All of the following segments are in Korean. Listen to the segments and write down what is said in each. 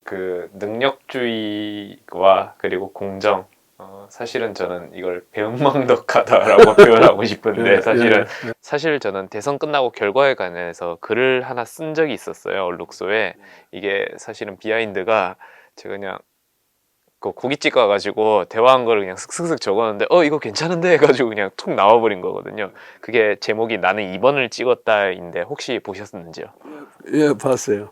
그 능력주의와 그리고 공정, 사실은 저는 이걸 배은망덕하다라고 표현하고 싶은데 사실 저는 대선 끝나고 결과에 관해서 글을 하나 쓴 적이 있었어요, 얼룩소에. 이게 사실은 비하인드가 제가 그냥 그 고깃집 가가지고 대화한 거를 그냥 슥슥슥 적었는데 이거 괜찮은데 해가지고 그냥 툭 나와버린 거거든요. 그게 제목이 나는 2번을 찍었다인데 혹시 보셨는지요? 예, 봤어요.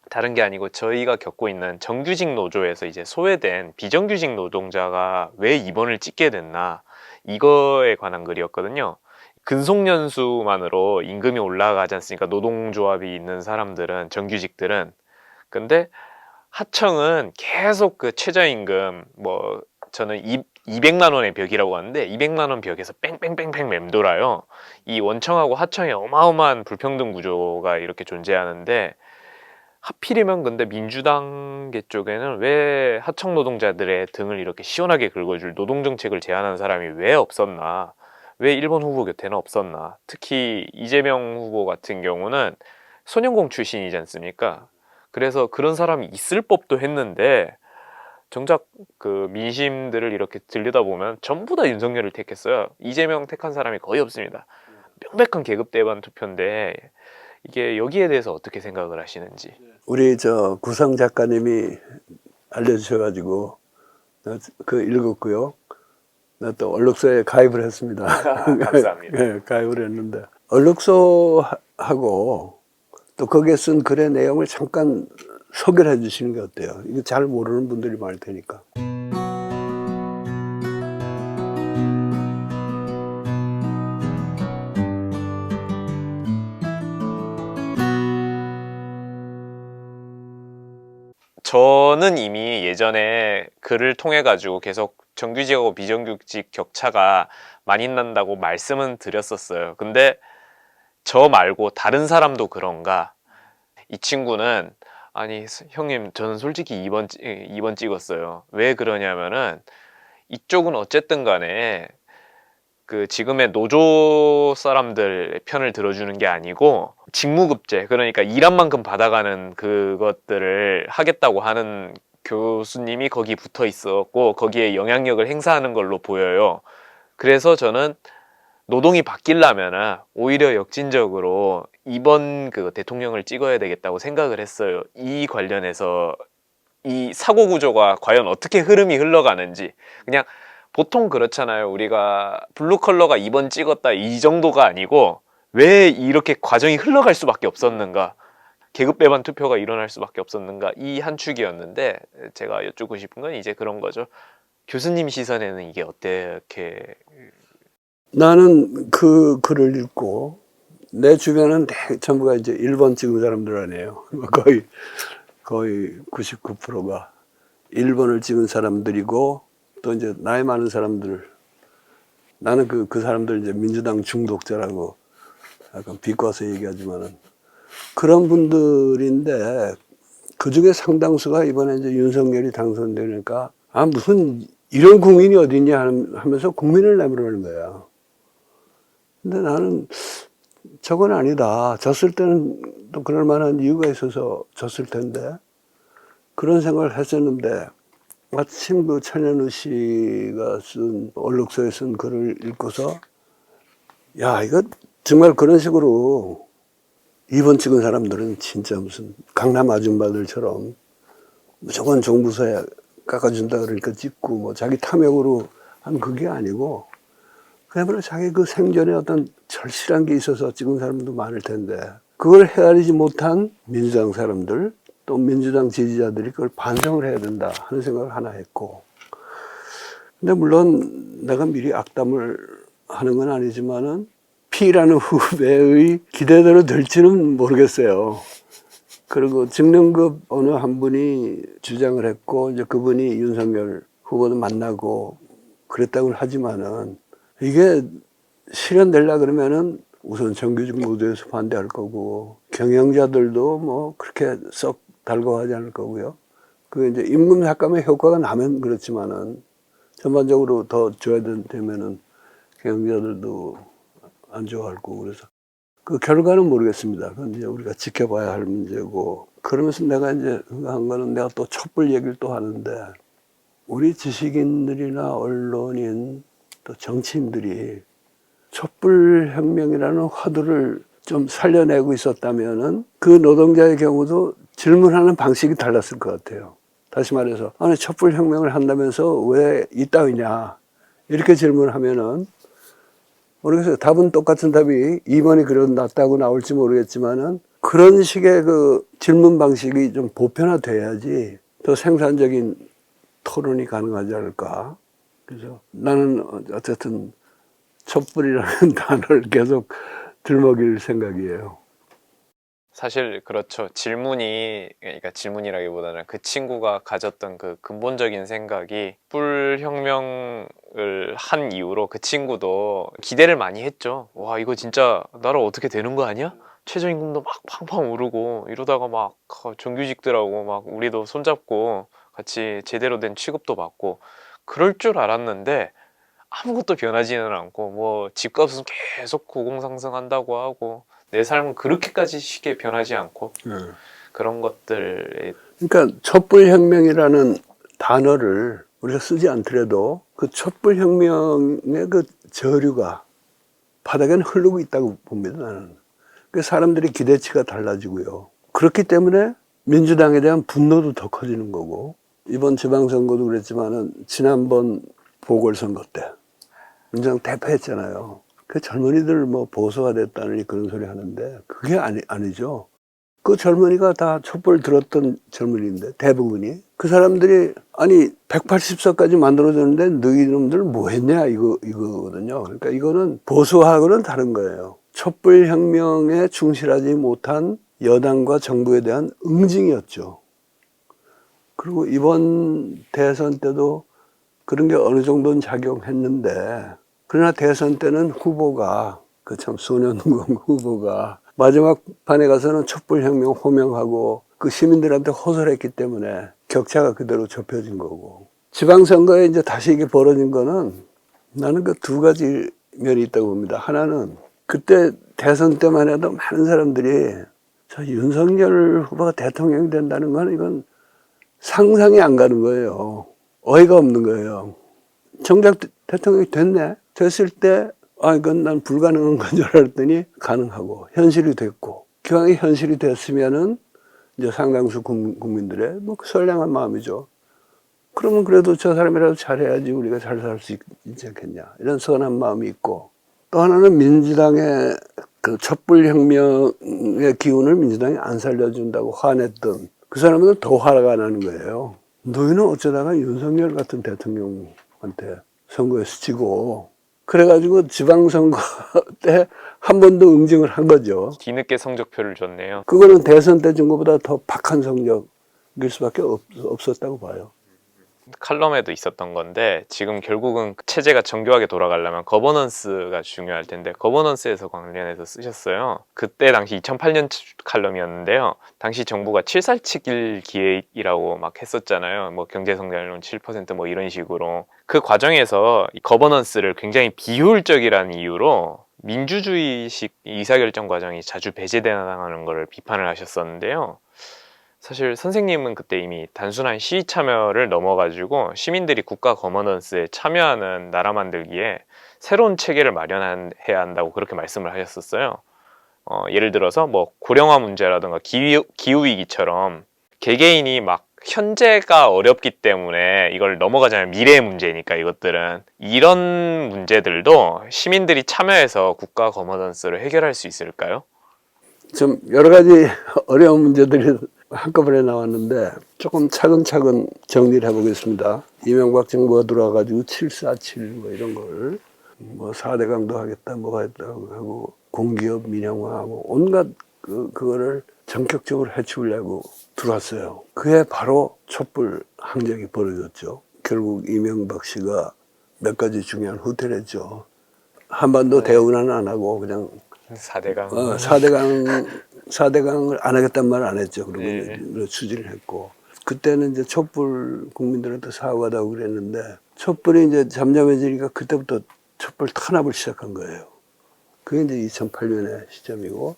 다른 게 아니고 저희가 겪고 있는 정규직 노조에서 이제 소외된 비정규직 노동자가 왜 입원을 찍게 됐나, 이거에 관한 글이었거든요. 근속연수만으로 임금이 올라가지 않습니까? 노동조합이 있는 사람들은, 정규직들은. 근데 하청은 계속 그 최저임금, 뭐 저는 200만 원의 벽이라고 하는데 200만 원 벽에서 뺑뺑뺑뺑 맴돌아요. 이 원청하고 하청의 어마어마한 불평등 구조가 이렇게 존재하는데, 하필이면 근데 민주당계 쪽에는 왜 하청 노동자들의 등을 이렇게 시원하게 긁어줄 노동정책을 제안한 사람이 왜 없었나, 왜 1번 후보 곁에는 없었나. 특히 이재명 후보 같은 경우는 소년공 출신이지 않습니까? 그래서 그런 사람이 있을 법도 했는데 정작 그 민심들을 이렇게 들여다보면 전부 다 윤석열을 택했어요. 이재명 택한 사람이 거의 없습니다. 명백한 계급 대반 투표인데, 이게 여기에 대해서 어떻게 생각을 하시는지. 우리 저 구성 작가님이 알려주셔가지고 그 읽었고요. 나 또 얼룩소에 가입을 했습니다. 감사합니다. 예, 가입을 했는데 얼룩소하고 또 거기에 쓴 글의 내용을 잠깐 소개를 해주시는 게 어때요? 이거 잘 모르는 분들이 많을 테니까. 저는 이미 예전에 글을 통해 가지고 계속 정규직하고 비정규직 격차가 많이 난다고 말씀은 드렸었어요. 근데 저 말고 다른 사람도 그런가? 이 친구는, 아니 형님 저는 솔직히 2번 찍었어요. 왜 그러냐면은 이쪽은 어쨌든 간에 그 지금의 노조 사람들 편을 들어주는 게 아니고 직무급제, 그러니까 일한 만큼 받아가는 그것들을 하겠다고 하는 교수님이 거기 붙어 있었고 거기에 영향력을 행사하는 걸로 보여요. 그래서 저는 노동이 바뀌려면 오히려 역진적으로 이번 그 대통령을 찍어야 되겠다고 생각을 했어요. 이 관련해서 이 사고 구조가 과연 어떻게 흐름이 흘러가는지. 그냥 보통 그렇잖아요. 우리가 블루 컬러가 2번 찍었다 이 정도가 아니고 왜 이렇게 과정이 흘러갈 수밖에 없었는가, 계급 배반 투표가 일어날 수밖에 없었는가, 이 한 축이었는데, 제가 여쭙고 싶은 건 이제 그런 거죠. 교수님 시선에는 이게 어떻게. 나는 그 글을 읽고 내 주변은 전부가 이제 1번 찍은 사람들 아니에요. 거의 99%가 1번을 찍은 사람들이고, 또 이제 나이 많은 사람들, 나는 그 사람들 이제 민주당 중독자라고 약간 비꼬아서 얘기하지만은 그런 분들인데, 그 중에 상당수가 이번에 이제 윤석열이 당선되니까 무슨 이런 국민이 어딨냐 하면서 국민을 내버리는 거야. 근데 나는 저건 아니다. 졌을 때는 또 그럴 만한 이유가 있어서 졌을 텐데, 그런 생각을 했었는데, 마침 그 천현우 씨가 쓴 얼룩소에 쓴 글을 읽고서, 야, 이거 정말 그런 식으로 2번 찍은 사람들은 진짜 무슨 강남 아줌마들처럼 무조건 정부서에 깎아준다 그러니까 찍고, 뭐 자기 탐욕으로 한 그게 아니고 그야말로 자기 그 생전에 어떤 절실한 게 있어서 찍은 사람도 많을 텐데, 그걸 헤아리지 못한 민주당 사람들, 또 민주당 지지자들이 그걸 반성을 해야 된다 하는 생각을 하나 했고, 근데 물론 내가 미리 악담을 하는 건 아니지만은 P라는 후배의 기대대로 될지는 모르겠어요. 그리고 직능급 어느 한 분이 주장을 했고, 이제 그분이 윤석열 후보도 만나고 그랬다고 하지만은, 이게 실현되려 그러면은 우선 정규직 노조에서 반대할 거고, 경영자들도 뭐 그렇게 썩 달궈하지 않을 거고요. 그 이제 임금 삭감의 효과가 나면 그렇지만은 전반적으로 더 줘야 되면은 경영자들도 안 좋아할 거고, 그래서 그 결과는 모르겠습니다. 그건 이제 우리가 지켜봐야 할 문제고, 그러면서 내가 이제 한 거는 내가 또 촛불 얘기를 또 하는데 우리 지식인들이나 언론인 또 정치인들이 촛불 혁명이라는 화두를 좀 살려내고 있었다면은 그 노동자의 경우도 질문하는 방식이 달랐을 것 같아요. 다시 말해서 아니 촛불 혁명을 한다면서 왜 이따위냐 이렇게 질문하면은 모르겠어요. 답은 똑같은 답이 2번이 그래도 낫다고 나올지 모르겠지만은 그런 식의 그 질문 방식이 좀 보편화돼야지 더 생산적인 토론이 가능하지 않을까. 그래서 나는 어쨌든 촛불이라는 단어를 계속 들먹일 생각이에요. 사실 그렇죠. 질문이, 그러니까 질문이라기보다는 그 친구가 가졌던 그 근본적인 생각이 촛불혁명을 한 이후로 그 친구도 기대를 많이 했죠. 와, 이거 진짜 나라 어떻게 되는 거 아니야? 최저임금도 막 팡팡 오르고 이러다가 막 정규직들하고 막 우리도 손잡고 같이 제대로 된 취급도 받고 그럴 줄 알았는데 아무것도 변하지는 않고 뭐 집값은 계속 고공상승한다고 하고 내 삶은 그렇게까지 쉽게 변하지 않고 그런 것들에 그러니까 촛불혁명이라는 단어를 우리가 쓰지 않더라도 그 촛불혁명의 그 저류가 바닥에는 흐르고 있다고 봅니다, 나는. 그 사람들의 기대치가 달라지고요. 그렇기 때문에 민주당에 대한 분노도 더 커지는 거고, 이번 지방선거도 그랬지만은 지난번 보궐선거 때 민주당 대패했잖아요. 그 젊은이들 뭐 보수가 됐다느니 그런 소리 하는데 그게 아니죠. 그 젊은이가 다 촛불 들었던 젊은이인데 대부분이 그 사람들이 아니 180석까지 만들어줬는데 너희놈들 뭐 했냐 이거거든요. 그러니까 이거는 보수하고는 다른 거예요. 촛불 혁명에 충실하지 못한 여당과 정부에 대한 응징이었죠. 그리고 이번 대선 때도 그런 게 어느 정도는 작용했는데 그러나 대선 때는 후보가 그 참 소년공 후보가 마지막 판에 가서는 촛불혁명 호명하고 그 시민들한테 호소했기 때문에 격차가 그대로 좁혀진 거고 지방선거에 이제 다시 이게 벌어진 거는 나는 그 두 가지 면이 있다고 봅니다. 하나는 그때 대선 때만 해도 많은 사람들이 저 윤석열 후보가 대통령이 된다는 건 이건 상상이 안 가는 거예요. 어이가 없는 거예요. 정작 대통령이 됐을 때 이건 난 불가능한 건 줄 알았더니 가능하고 현실이 됐고 기왕에 현실이 됐으면은 이제 상당수 국민들의 뭐 선량한 마음이죠. 그러면 그래도 저 사람이라도 잘해야지 우리가 잘 살 수 있지 않겠냐 이런 선한 마음이 있고 또 하나는 민주당의 그 촛불혁명의 기운을 민주당이 안 살려준다고 화냈던 그 사람들은 더 화가 나는 거예요. 너희는 어쩌다가 윤석열 같은 대통령한테 선거에서 지고 그래가지고 지방선거 때 한 번 더 응징을 한 거죠. 뒤늦게 성적표를 줬네요. 그거는 대선 때 준 것보다 더 박한 성적일 수밖에 없었다고 봐요. 칼럼에도 있었던 건데 지금 결국은 체제가 정교하게 돌아가려면 거버넌스가 중요할 텐데 거버넌스에서 관련해서 쓰셨어요. 그때 당시 2008년 칼럼이었는데요. 당시 정부가 747일 기획이라고 막 했었잖아요. 뭐 경제성장률은 7% 이런 식으로 그 과정에서 이 거버넌스를 굉장히 비효율적이라는 이유로 민주주의식 의사결정 과정이 자주 배제당하는 것을 비판을 하셨었는데요. 사실 선생님은 그때 이미 단순한 시위 참여를 넘어가지고 시민들이 국가 거버넌스에 참여하는 나라 만들기에 새로운 체계를 마련해야 한다고 그렇게 말씀을 하셨었어요. 예를 들어서 뭐 고령화 문제라든가 기후위기처럼 개개인이 막 현재가 어렵기 때문에 이걸 넘어가자면 미래의 문제니까 이것들은 이런 문제들도 시민들이 참여해서 국가 거버넌스를 해결할 수 있을까요? 좀 여러 가지 어려운 문제들이 한꺼번에 나왔는데 조금 차근차근 정리를 해보겠습니다. 이명박 정부가 들어와가지고 747 뭐 이런 걸 뭐 4대 강도 하겠다 뭐 하겠다고 하고 공기업 민영화하고 온갖 그거를 전격적으로 해치우려고 들어왔어요. 그해 바로 촛불 항쟁이 벌어졌죠. 결국 이명박 씨가 몇 가지 중요한 후퇴를 했죠. 한반도 대운하는 안 하고 그냥 4대강 4대강을 안 하겠다는 말을 안 했죠. 그리고 네. 이제 추진을 했고 그때는 이제 촛불 국민들한테 사과하다고 그랬는데 촛불이 이제 잠잠해지니까 그때부터 촛불 탄압을 시작한 거예요. 그게 이제 2008년의 시점이고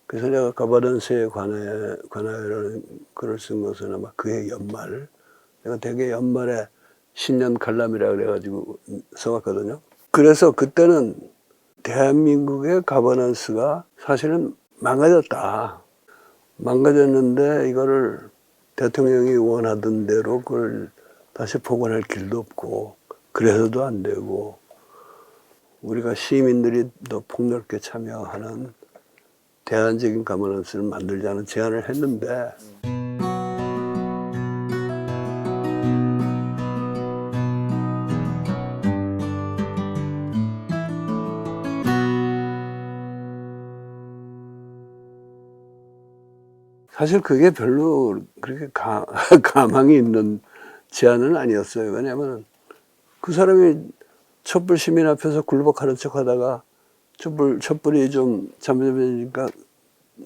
그래서 내가 가버넌스에 관하여라는 글을 쓴 것은 아마 그해 연말, 내가 되게 연말에 신년 관람이라 그래가지고 써왔거든요. 그래서 그때는 대한민국의 가버넌스가 사실은 망가졌다. 망가졌는데 이거를 대통령이 원하던 대로 그걸 다시 복원할 길도 없고 그래서도 안 되고 우리가 시민들이 더 폭넓게 참여하는 대안적인 가버넌스를 만들자는 제안을 했는데 사실 그게 별로 그렇게 가망이 있는 제안은 아니었어요. 왜냐하면 그 사람이 촛불 시민 앞에서 굴복하는 척 하다가 촛불이 좀 잠잠해지니까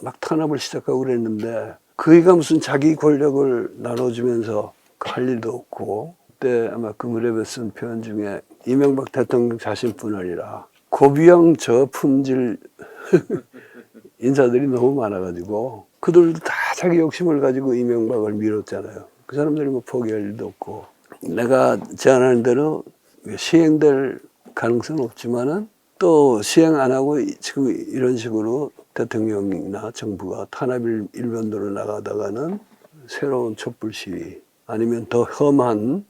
막 탄압을 시작하고 그랬는데 그이가 무슨 자기 권력을 나눠주면서 할 일도 없고 그때 아마 그 무렵에 쓴 표현 중에 이명박 대통령 자신뿐 아니라 고비형 저품질 인사들이 너무 많아가지고 그들도 다 자기 욕심을 가지고 이명박을 밀었잖아요. 그 사람들이 뭐 포기할 일도 없고 내가 제안하는 대로 시행될 가능성은 없지만은 또 시행 안 하고 지금 이런 식으로 대통령이나 정부가 탄압 일변도로 나가다가는 새로운 촛불 시위 아니면 더 험한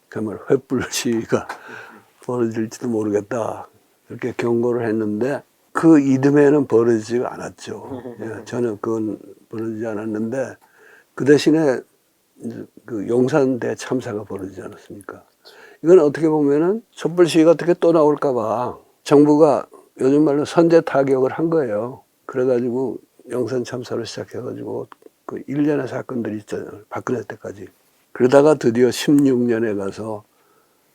그야말로 횃불 시위가 벌어질지도 모르겠다 이렇게 경고를 했는데 그 이듬해는 벌어지지가 않았죠. 예, 저는 그건 벌어지지 않았는데 그 대신에 그 용산대 참사가 벌어지지 않았습니까? 이건 어떻게 보면은 촛불 시위가 어떻게 또 나올까봐 정부가 요즘 말로 선제 타격을 한 거예요. 그래가지고 용산 참사로 시작해가지고 그 일련의 사건들이 있잖아요. 박근혜 때까지. 그러다가 드디어 16년에 가서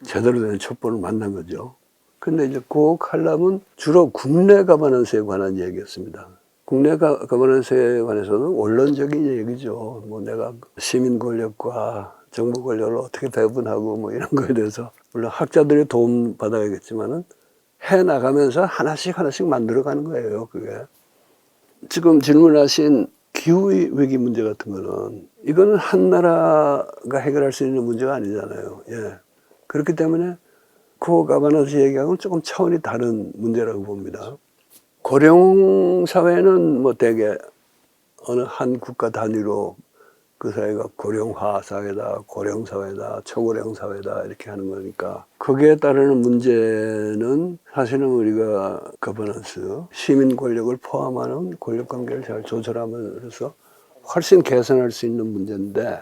제대로 된 촛불을 만난 거죠. 근데 이제 그 칼럼은 주로 국내 가버넌스에 관한 얘기였습니다. 국내 가버넌스에 관해서는 원론적인 얘기죠. 뭐 내가 시민 권력과 정부 권력을 어떻게 배분하고 뭐 이런 거에 대해서 물론 학자들의 도움 받아야겠지만은 해 나가면서 하나씩 만들어가는 거예요. 그게 지금 질문하신 기후 위기 문제 같은 거는 이거는 한 나라가 해결할 수 있는 문제가 아니잖아요. 예. 그렇기 때문에 그 가버넌스 얘기하고는 조금 차원이 다른 문제라고 봅니다. 고령 사회는 뭐 대개 어느 한 국가 단위로 그 사회가 고령화 사회다, 고령 사회다, 초고령 사회다 이렇게 하는 거니까 거기에 따르는 문제는 사실은 우리가 거버넌스, 시민 권력을 포함하는 권력 관계를 잘 조절함으로써 훨씬 개선할 수 있는 문제인데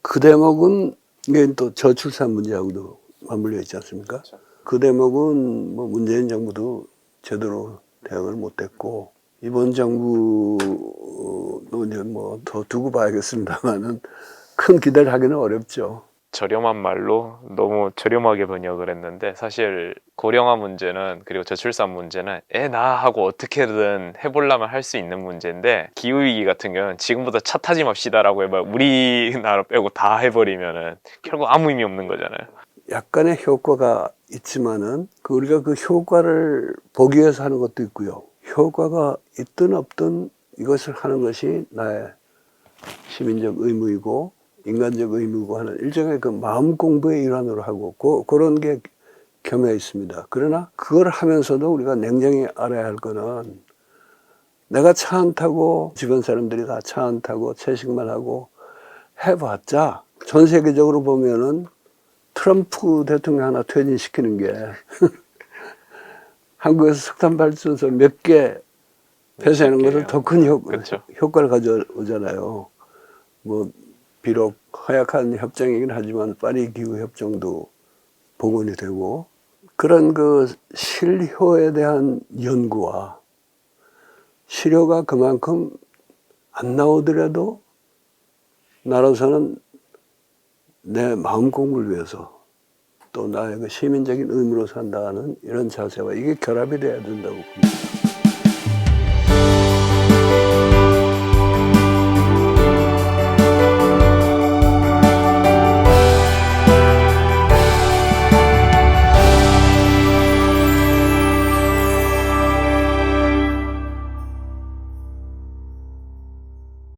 그 대목은 이게 또 저출산 문제하고도 맞물려 있지 않습니까? 그 대목은 뭐 문재인 정부도 제대로 대응을 못했고 이번 정부도 이제 뭐 더 두고 봐야겠습니다만은 큰 기대를 하기는 어렵죠. 저렴한 말로 너무 저렴하게 번역을 했는데 사실 고령화 문제는 그리고 저출산 문제는 애 낳아 하고 어떻게든 해보려면 할 수 있는 문제인데 기후위기 같은 경우는 지금부터 차 타지 맙시다라고 해봐 우리나라 빼고 다 해버리면은 결국 아무 의미 없는 거잖아요. 약간의 효과가 있지만은 우리가 그 효과를 보기 위해서 하는 것도 있고요. 효과가 있든 없든 이것을 하는 것이 나의 시민적 의무이고 인간적 의무고 하는 일종의 그 마음 공부의 일환으로 하고 그런 게 겸해 있습니다. 그러나 그걸 하면서도 우리가 냉정히 알아야 할 거는 내가 차 안 타고 주변 사람들이 다 차 안 타고 채식만 하고 해봤자 전 세계적으로 보면은 트럼프 대통령 하나 퇴진시키는 게 한국에서 석탄 발전소 몇 개 폐쇄하는 것을 더 큰 효과를 가져오잖아요. 뭐 비록 허약한 협정이긴 하지만 파리 기후 협정도 복원이 되고 그런 그 실효에 대한 연구와 실효가 그만큼 안 나오더라도 나로서는 내 마음 공부를 위해서 또 나의 그 시민적인 의무로 산다는 이런 자세와 이게 결합이 돼야 된다고 봅니다.